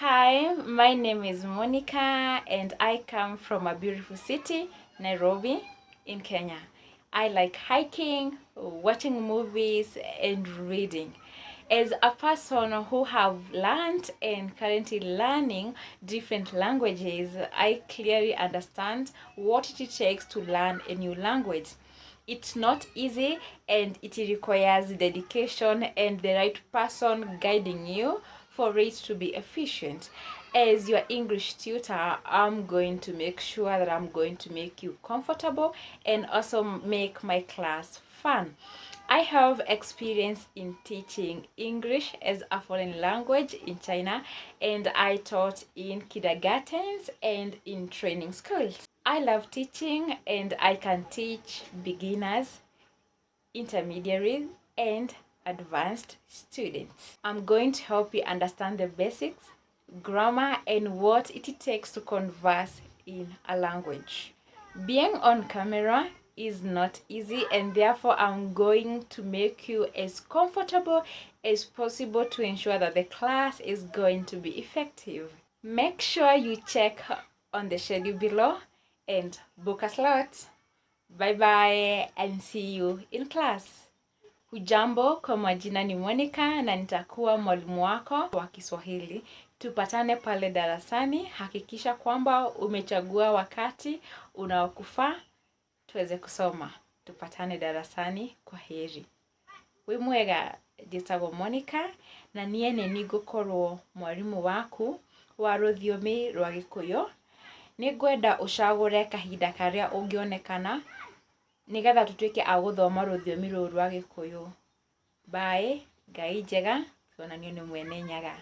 Hi, my name is Monica and I come from a beautiful city, Nairobi, in Kenya. I like hiking, watching movies and reading. As a person who have learned and currently learning different languages, I clearly understand what it takes to learn a new language. It's not easy and it requires dedication and the right person guiding you for it to be efficient. As your English tutor, I'm going to make sure that I'm going to make you comfortable and also make my class fun. I have experience in teaching English as a foreign language in China, and I taught in kindergartens and in training schools. I love teaching and I can teach beginners, intermediaries, and advanced students. I'm going to help you understand the basics, grammar, and what it takes to converse in a language. Being on camera is not easy, and therefore I'm going to make you as comfortable as possible to ensure that the class is going to be effective. Make sure you check on the schedule below and book a slot. Bye bye and see you in class. Hujambo, kwa majina ni Monica na nitakuwa mwalimu wako wa Kiswahili. Tupatane pale darasani. Hakikisha kwamba umechagua wakati unaokufaa tuweze kusoma. Tupatane darasani. Kwa heri. Wĩ mwega, njĩtagwo Monica na niĩ nĩ nĩngũkorwo mwarimu waku wa rũthiomi rwa Gĩkũyũ. Nĩngwenda ũcagũre kahinda karĩa ũngĩonekana nĩgetha tũtuĩke a gũthoma rũthiomi rũrũ rwa Gĩkũyũ. Bye, Ngai njega, tuonanio nĩ mwene nyaga.